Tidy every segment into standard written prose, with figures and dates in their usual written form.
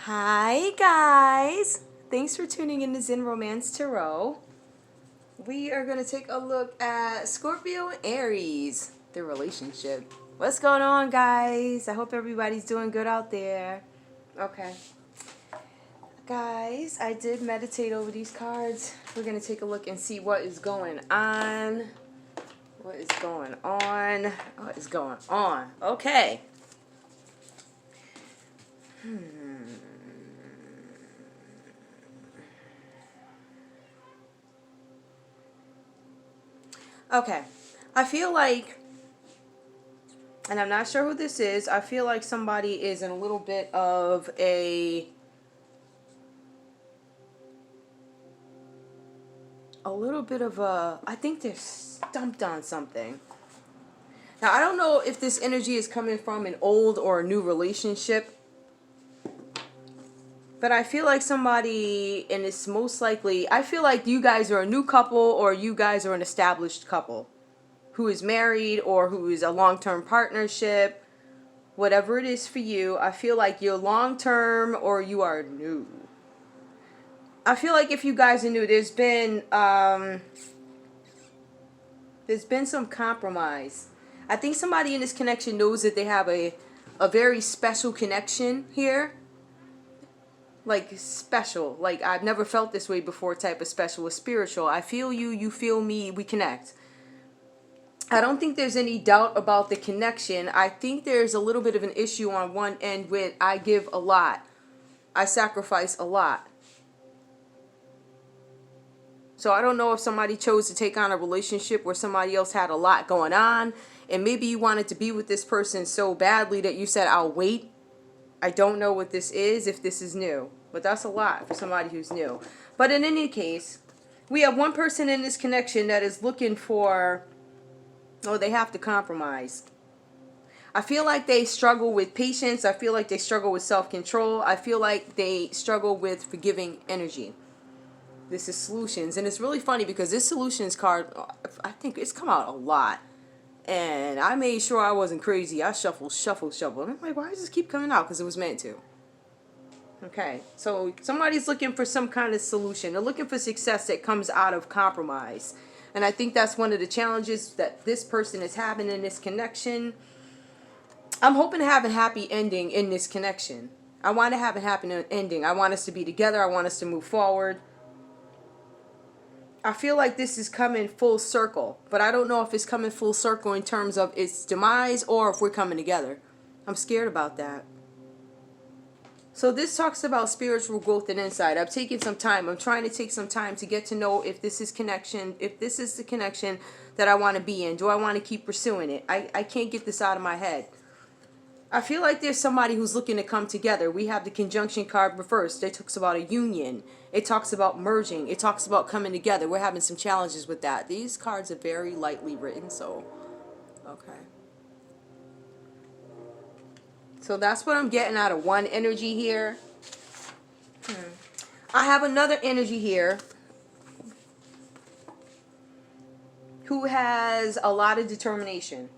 Hi guys! Thanks for tuning in to Zen Romance Tarot. We are going to take a look at Scorpio and Aries, the relationship. What's going on, guys? I hope everybody's doing good out there. Okay. Guys, I did meditate over these cards. We're going to take a look and see what is going on. What is going on? What is going on? Okay. Okay, I feel like, and I'm not sure who this is, I feel like somebody is in a little bit of a I think they're stumped on something. Now, I don't know if this energy is coming from an old or a new relationship, but I feel like somebody, and it's most likely, I feel like you guys are a new couple or you guys are an established couple who is married or who is a long-term partnership. Whatever it is for you, I feel like you're long-term or you are new. I feel like if you guys are new, there's been some compromise. I think somebody in this connection knows that they have a very special connection here. Like special, like I've never felt this way before type of special, is spiritual. I feel you, you feel me, we connect. I don't think there's any doubt about the connection. I think there's a little bit of an issue on one end with I give a lot. I sacrifice a lot. So I don't know if somebody chose to take on a relationship where somebody else had a lot going on, and maybe you wanted to be with this person so badly that you said, I'll wait. I don't know what this is, if this is new. But that's a lot for somebody who's new. But in any case, we have one person in this connection that is looking for, they have to compromise. I feel like they struggle with patience. I feel like they struggle with self-control. I feel like they struggle with forgiving energy. This is solutions. And it's really funny because this solutions card, I think it's come out a lot. And I made sure I wasn't crazy. I shuffled. And I'm like, why does this keep coming out? Because it was meant to. Okay, so somebody's looking for some kind of solution. They're looking for success that comes out of compromise. And I think that's one of the challenges that this person is having in this connection. I'm hoping to have a happy ending in this connection. I want to have a happy ending. I want us to be together. I want us to move forward. I feel like this is coming full circle, but I don't know if it's coming full circle in terms of its demise or if we're coming together. I'm scared about that. So this talks about spiritual growth and insight. I'm taking some time. I'm trying to take some time to get to know if this is connection, if this is the connection that I want to be in. Do I want to keep pursuing it? I can't get this out of my head. I feel like there's somebody who's looking to come together. We have the conjunction card reversed. It talks about a union. It talks about merging. It talks about coming together. We're having some challenges with that. These cards are very lightly written, so okay. So that's what I'm getting out of one energy here. I have another energy here who has a lot of determination.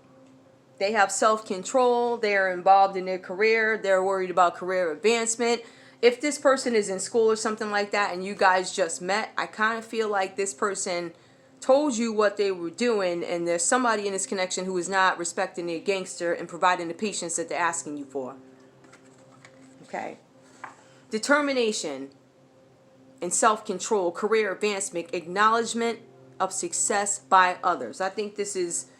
They have self-control. They're involved in their career. They're worried about career advancement. If this person is in school or something like that and you guys just met, I kind of feel like this person told you what they were doing, and there's somebody in this connection who is not respecting their gangster and providing the patience that they're asking you for. Okay. Determination and self-control, career advancement, acknowledgement of success by others. I think this is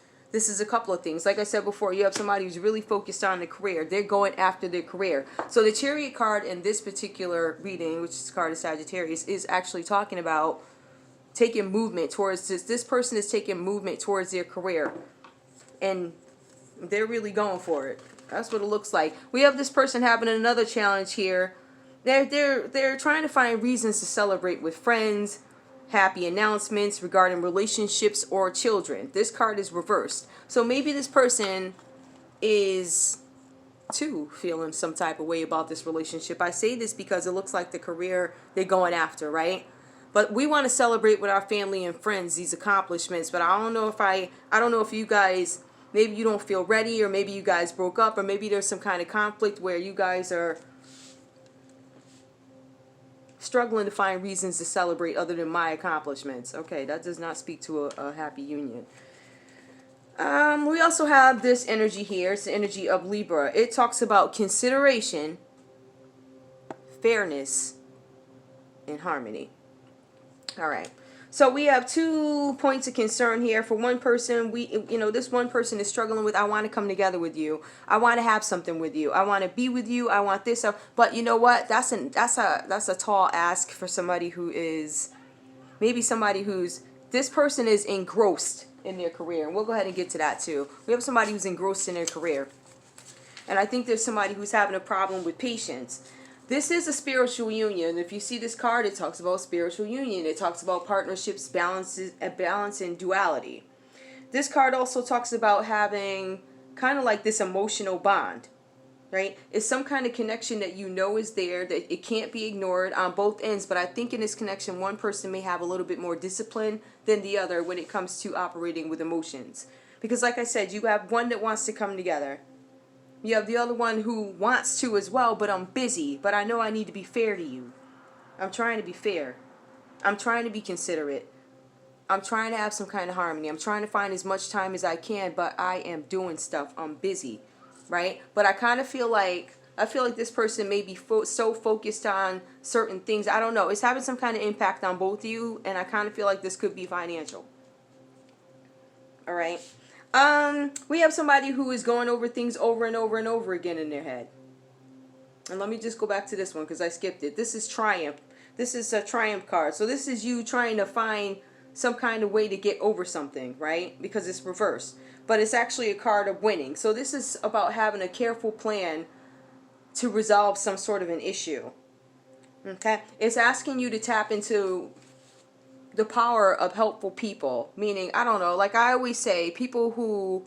a couple of things. Like I said before, you have somebody who's really focused on the career. They're going after their career. So the Chariot card in this particular reading, which is the card of Sagittarius, is actually talking about taking movement towards this. This person is taking movement towards their career. And they're really going for it. That's what it looks like. We have this person having another challenge here. They're trying to find reasons to celebrate with friends, happy announcements regarding relationships or children. This card is reversed. So maybe this person is too feeling some type of way about this relationship. I say this because it looks like the career they're going after, right? But we want to celebrate with our family and friends these accomplishments. But I don't know if you guys, maybe you don't feel ready, or maybe you guys broke up, or maybe there's some kind of conflict where you guys are struggling to find reasons to celebrate other than my accomplishments. Okay, that does not speak to a happy union. We also have this energy here. It's the energy of Libra. It talks about consideration, fairness, and harmony. All right. So we have 2 points of concern here. For one person, this one person is struggling with, I want to come together with you. I want to have something with you. I want to be with you. I want this. But you know what? That's a tall ask for somebody who is, maybe somebody who's, this person is engrossed in their career. And we'll go ahead and get to that too. We have somebody who's engrossed in their career. And I think there's somebody who's having a problem with patience. This is a spiritual union. If you see this card, it talks about spiritual union. It talks about partnerships, balance, and duality. This card also talks about having kind of like this emotional bond, right? It's some kind of connection that you know is there, that it can't be ignored on both ends. But I think in this connection, one person may have a little bit more discipline than the other when it comes to operating with emotions. Because like I said, you have one that wants to come together. You have the other one who wants to as well, but I'm busy. But I know I need to be fair to you. I'm trying to be fair. I'm trying to be considerate. I'm trying to have some kind of harmony. I'm trying to find as much time as I can, but I am doing stuff. I'm busy, right? But I kind of feel like, this person may be so focused on certain things. I don't know. It's having some kind of impact on both of you, and I kind of feel like this could be financial. All right. We have somebody who is going over things over and over and over again in their head. And let me just go back to this one because I skipped it. This is Triumph. This is a Triumph card. So this is you trying to find some kind of way to get over something, right? Because it's reversed. But it's actually a card of winning. So this is about having a careful plan to resolve some sort of an issue. Okay? It's asking you to tap into the power of helpful people, meaning, I don't know, like I always say, people who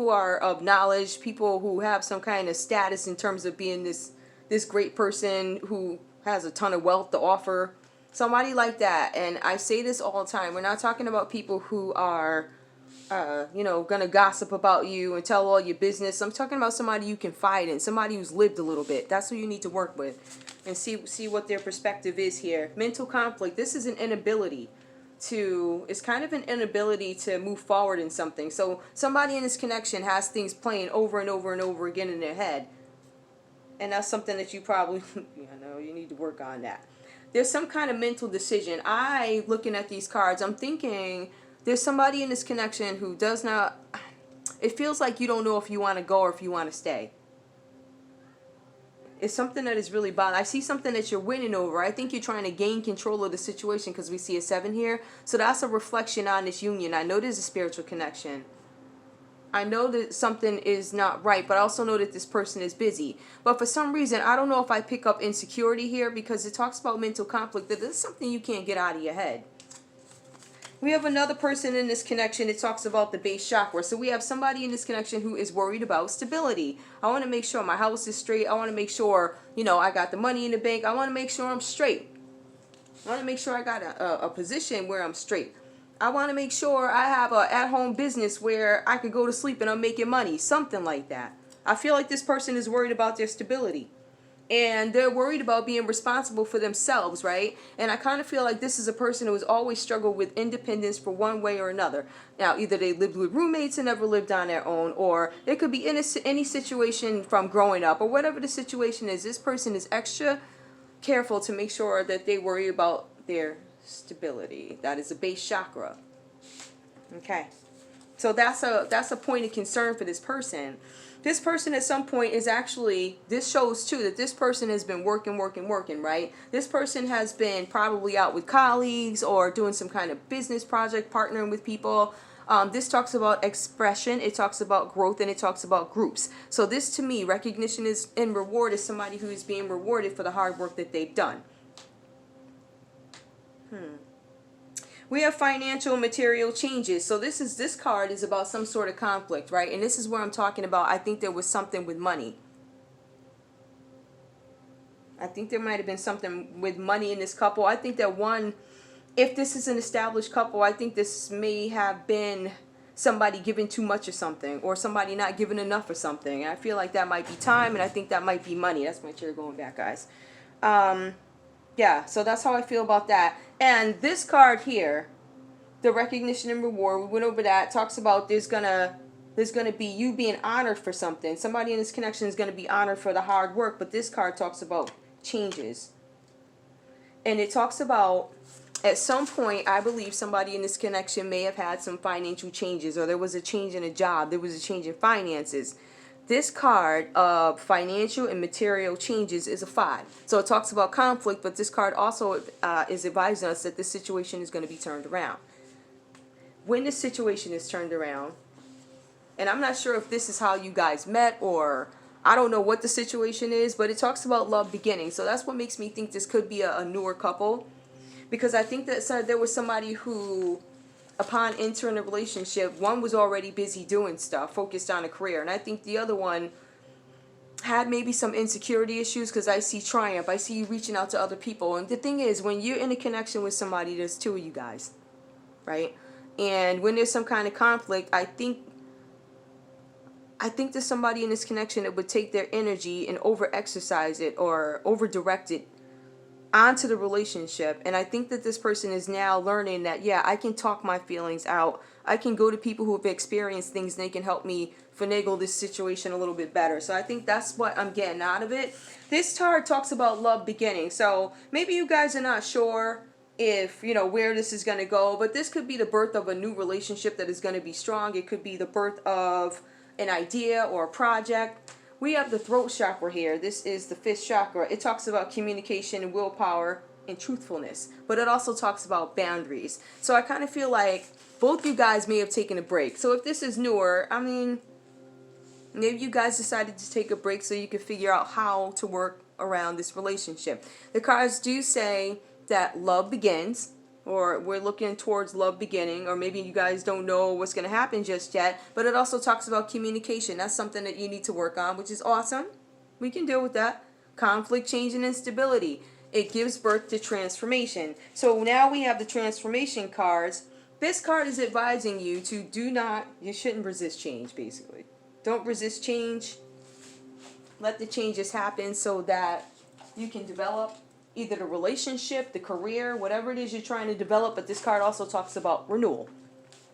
are of knowledge, people who have some kind of status in terms of being this great person who has a ton of wealth to offer, somebody like that. And I say this all the time, we're not talking about people who are gonna gossip about you and tell all your business. I'm talking about somebody you confide in, somebody who's lived a little bit. That's who you need to work with and see what their perspective is here. Mental conflict. This is an inability it's kind of an inability to move forward in something. So somebody in this connection has things playing over and over and over again in their head. And that's something that you probably, you need to work on that. There's some kind of mental decision. Looking at these cards, I'm thinking there's somebody in this connection who does not, it feels like you don't know if you want to go or if you want to stay. It's something that is really bothering. I see something that you're winning over. I think you're trying to gain control of the situation because we see a 7 here. So that's a reflection on this union. I know there's a spiritual connection. I know that something is not right, but I also know that this person is busy. But for some reason, I don't know if I pick up insecurity here because it talks about mental conflict. That this is something you can't get out of your head. We have another person in this connection. It talks about the base chakra. So we have somebody in this connection who is worried about stability. I want to make sure my house is straight. I want to make sure, I got the money in the bank. I want to make sure I'm straight. I want to make sure I got a position where I'm straight. I want to make sure I have a at-home business where I could go to sleep and I'm making money. Something like that. I feel like this person is worried about their stability. And they're worried about being responsible for themselves, right? And I kind of feel like this is a person who has always struggled with independence for one way or another. Now, either they lived with roommates and never lived on their own, or it could be in any situation from growing up, or whatever the situation is. This person is extra careful to make sure that they worry about their stability. That is the base chakra. Okay. So that's a point of concern for this person. This person at some point is actually, this shows too that this person has been working, right? This person has been probably out with colleagues or doing some kind of business project, partnering with people. This talks about expression, it talks about growth, and it talks about groups. So this to me, recognition is and reward is somebody who is being rewarded for the hard work that they've done. We have financial material changes. So this card is about some sort of conflict, right? And this is where I'm talking about, I think there was something with money. I think there might have been something with money in this couple. I think that if this is an established couple, I think this may have been somebody giving too much or something, or somebody not giving enough or something. I feel like that might be time, and I think that might be money. That's my chair going back, guys. Yeah, so that's how I feel about that. And this card here, the recognition and reward, we went over that, talks about there's gonna be you being honored for something. Somebody in this connection is gonna be honored for the hard work, but this card talks about changes. And it talks about at some point, I believe somebody in this connection may have had some financial changes, or there was a change in a job, there was a change in finances. This card of financial and material changes is a 5. So it talks about conflict, but this card also is advising us that this situation is going to be turned around. When this situation is turned around, and I'm not sure if this is how you guys met, or I don't know what the situation is, but it talks about love beginning. So that's what makes me think this could be a newer couple. Because I think that there was somebody who, upon entering a relationship, one was already busy doing stuff, focused on a career. And I think the other one had maybe some insecurity issues, because I see triumph. I see you reaching out to other people. And the thing is, when you're in a connection with somebody, there's two of you guys, right? And when there's some kind of conflict, I think there's somebody in this connection that would take their energy and over-exercise it or over-direct it onto the relationship. And I think that this person is now learning that, yeah, I can talk my feelings out. I can go to people who have experienced things, and they can help me finagle this situation a little bit better. So I think that's what I'm getting out of it. This card talks about love beginning. So maybe you guys are not sure if, where this is going to go, but this could be the birth of a new relationship that is going to be strong. It could be the birth of an idea or a project. We have the throat chakra here. This is the 5th chakra. It talks about communication and willpower and truthfulness, but it also talks about boundaries. So I kind of feel like both you guys may have taken a break. So if this is newer, I mean, maybe you guys decided to take a break so you could figure out how to work around this relationship. The cards do say that love begins, or we're looking towards love beginning, or maybe you guys don't know what's going to happen just yet, but it also talks about communication. That's something that you need to work on, which is awesome. We can deal with that. Conflict, change, and instability. It gives birth to transformation. So now we have the transformation cards. This card is advising you to you shouldn't resist change, basically. Don't resist change. Let the changes happen so that you can develop either the relationship, the career, whatever it is you're trying to develop. But this card also talks about renewal.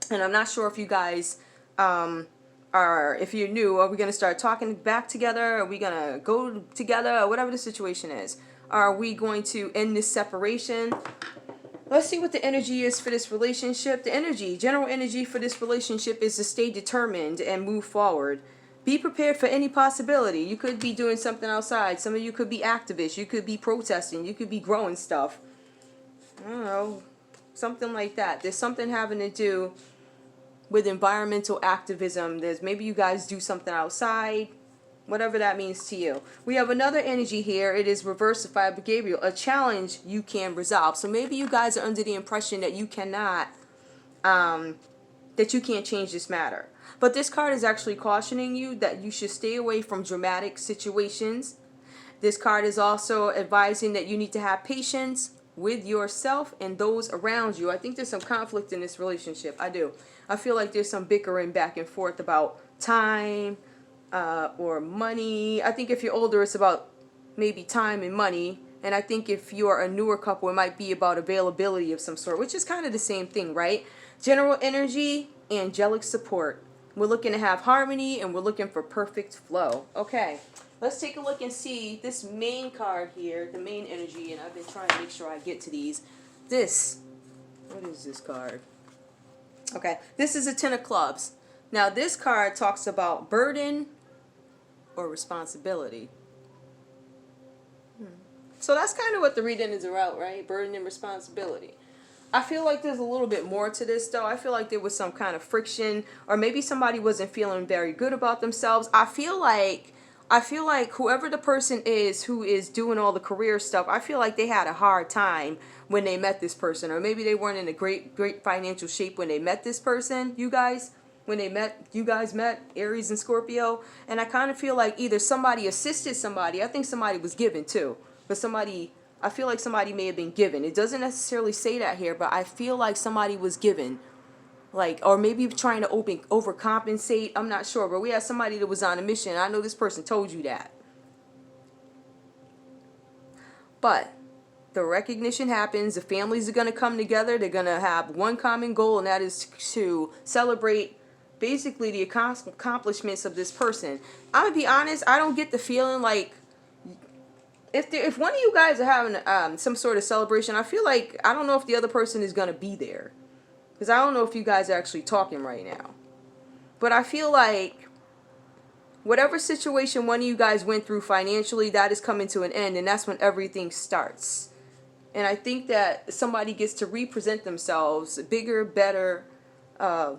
And I'm not sure if you guys if you're new, are we going to start talking back together? Are we going to go together? Or whatever the situation is. Are we going to end this separation? Let's see what the energy is for this relationship. The general energy for this relationship is to stay determined and move forward. Be prepared for any possibility. You could be doing something outside. Some of you could be activists. You could be protesting. You could be growing stuff. I don't know. Something like that. There's something having to do with environmental activism. Maybe you guys do something outside. Whatever that means to you. We have another energy here. It is reversified by Gabriel. A challenge you can resolve. So maybe you guys are under the impression that you cannot, that you can't change this matter. But this card is actually cautioning you that you should stay away from dramatic situations. This card is also advising that you need to have patience with yourself and those around you. I think there's some conflict in this relationship. I do. I feel like there's some bickering back and forth about time or money. I think if you're older, it's about maybe time and money. And I think if you're a newer couple, it might be about availability of some sort, which is kind of the same thing, right? General energy, angelic support. We're looking to have harmony, and we're looking for perfect flow. Okay, let's take a look and see this main card here, the main energy, and I've been trying to make sure I get to these. What is this card? Okay, this is a 10 of clubs. Now, this card talks about burden or responsibility. So that's kind of what the reading is about, right? Burden and responsibility. I feel like there's a little bit more to this, though. I feel like there was some kind of friction, or maybe somebody wasn't feeling very good about themselves. I feel like whoever the person is who is doing all the career stuff, I feel like they had a hard time when they met this person, or maybe they weren't in a great financial shape when they met this person. You guys met Aries and Scorpio, and I kind of feel like either somebody assisted somebody. I think somebody was given too, but I feel like somebody may have been given. It doesn't necessarily say that here, but I feel like somebody was given. Or maybe trying to overcompensate. I'm not sure. But we had somebody that was on a mission. I know this person told you that. But The recognition happens. The families are going to come together. They're going to have one common goal, and that is to celebrate basically the accomplishments of this person. I'm going to be honest, I don't get the feeling like if one of you guys are having some sort of celebration, I feel like, I don't know if the other person is going to be there. Because I don't know if you guys are actually talking right now. But I feel like whatever situation one of you guys went through financially, that is coming to an end. And that's when everything starts. And I think that somebody gets to represent themselves bigger, better,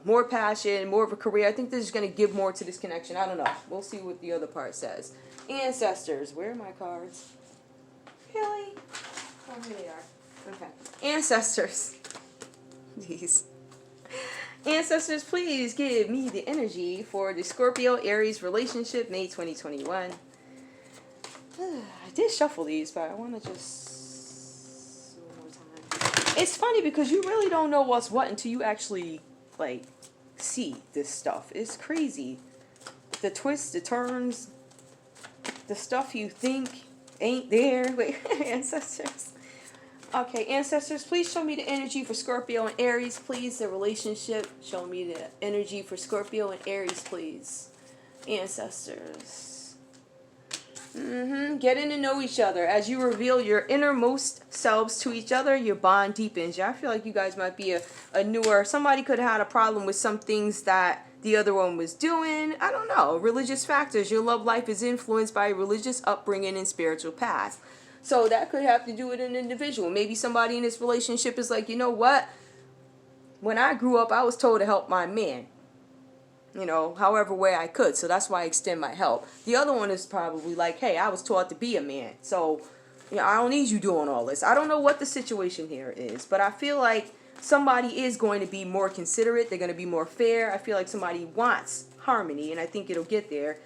more passion, more of a career. I think this is going to give more to this connection. I don't know. We'll see what the other part says. Ancestors. Where are my cards? Really? Oh, here they are. Okay. Ancestors. Jeez. Ancestors, please give me the energy for the Scorpio Aries relationship, May 2021. I did shuffle these, but I want to just one more time. It's funny because you really don't know what's what until you actually, like, see this stuff. It's crazy. The twists, the turns, the stuff you think ain't there. Wait, ancestors. Okay, ancestors, please show me the energy for Scorpio and Aries, please. The relationship. Show me the energy for Scorpio and Aries, please. Ancestors. Getting to know each other. As you reveal your innermost selves to each other, your bond deepens. Yeah, I feel like you guys might be a newer... Somebody could have had a problem with some things that the other one was doing. I don't know. Religious factors. Your love life is influenced by religious upbringing and spiritual past. So that could have to do with an individual. Maybe somebody in this relationship is like, you know what? When I grew up, I was told to help my man. You know, however way I could. So that's why I extend my help. The other one is probably like, hey, I was taught to be a man. So, you know, I don't need you doing all this. I don't know what the situation here is. But I feel like somebody is going to be more considerate. They're going to be more fair. I feel like somebody wants harmony. And I think it'll get there.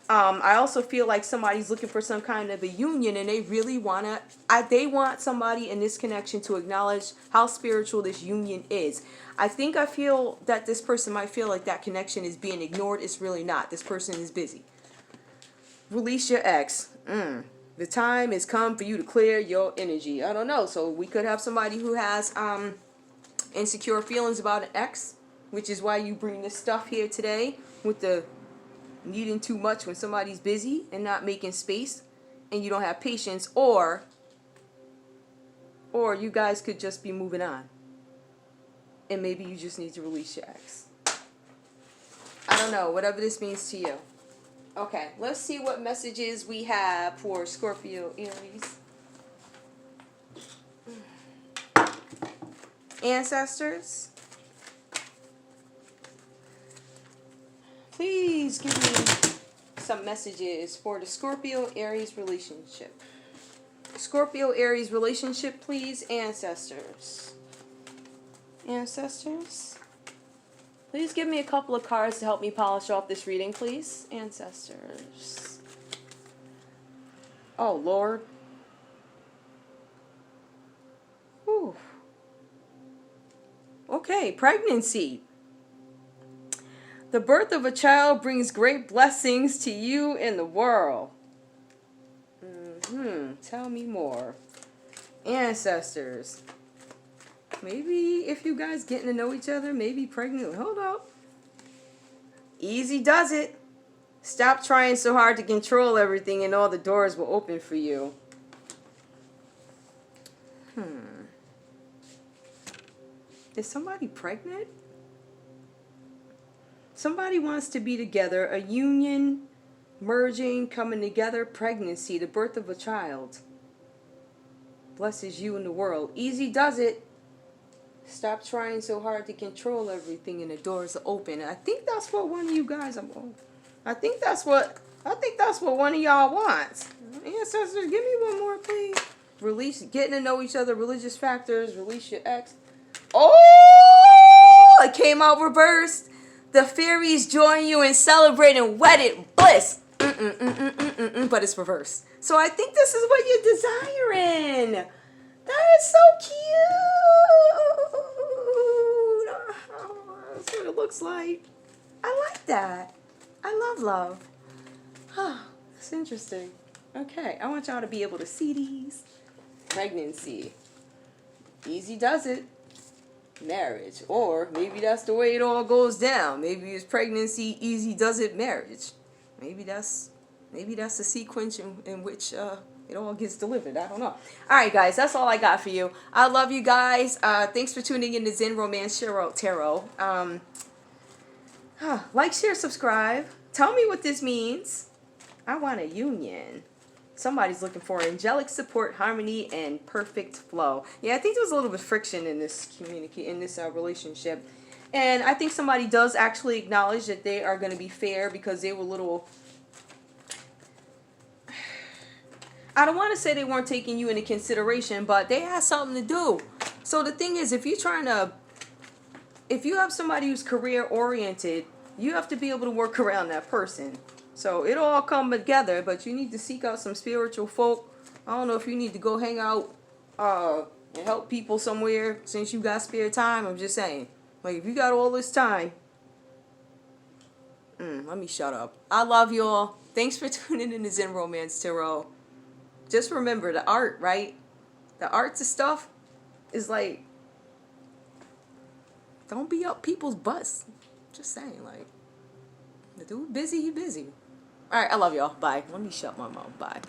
I also feel like somebody's looking for some kind of a union, and they really they want somebody in this connection to acknowledge how spiritual this union is. I feel that this person might feel like that connection is being ignored. It's really not. This person is busy. Release your ex. The time has come for you to clear your energy. I don't know. So we could have somebody who has insecure feelings about an ex, which is why you bring this stuff here today with the needing too much when somebody's busy and not making space and you don't have patience, or you guys could just be moving on and maybe you just need to release your ex. I don't know, whatever this means to you. Okay, let's see what messages we have for Scorpio Aries. Ancestors, please give me some messages for the Scorpio Aries relationship. Scorpio Aries relationship, please, ancestors. Ancestors, please give me a couple of cards to help me polish off this reading, please. Ancestors. Oh, Lord. Whew. Okay, pregnancy. The birth of a child brings great blessings to you and the world. Tell me more. Ancestors. Maybe if you guys getting to know each other, maybe pregnant. Hold up. Easy does it. Stop trying so hard to control everything and all the doors will open for you. Is somebody pregnant? Somebody wants to be together, a union, merging, coming together, pregnancy, the birth of a child. Blesses you and the world. Easy does it. Stop trying so hard to control everything and the doors are open. And I think that's what one of you guys I think that's what one of y'all wants. Ancestors, give me one more, please. Release, getting to know each other, religious factors, release your ex. Oh, it came out reversed. The fairies join you in celebrating wedded bliss. But it's reversed. So I think this is what you're desiring. That is so cute. That's what it looks like. I like that. I love. That's interesting. Okay, I want y'all to be able to see these. pregnancy. Easy does it. Marriage. Or maybe that's the way it all goes down. Maybe it's pregnancy, easy does it, marriage. Maybe that's the sequence in which it all gets delivered. I don't know. All right, guys, that's all I got for you. I love you guys. Thanks for tuning in to Zen Romance Tarot. Like, share, subscribe. Tell me what this means. I want a union. Somebody's looking for angelic support, harmony, and perfect flow. Yeah, I think there was a little bit of friction in this relationship. And I think somebody does actually acknowledge that they are going to be fair because they were a little... I don't want to say they weren't taking you into consideration, but they had something to do. So the thing is, if you have somebody who's career oriented, you have to be able to work around that person. So it'll all come together, but you need to seek out some spiritual folk. I don't know if you need to go hang out and help people somewhere since you got spare time. I'm just saying. Like, if you got all this time, let me shut up. I love you all. Thanks for tuning in to Zen Romance Tarot. Just remember the art, right? The arts and stuff is like, don't be up people's butts. Just saying, like, the dude busy, he busy. All right, I love y'all. Bye. Let me shut my mouth. Bye.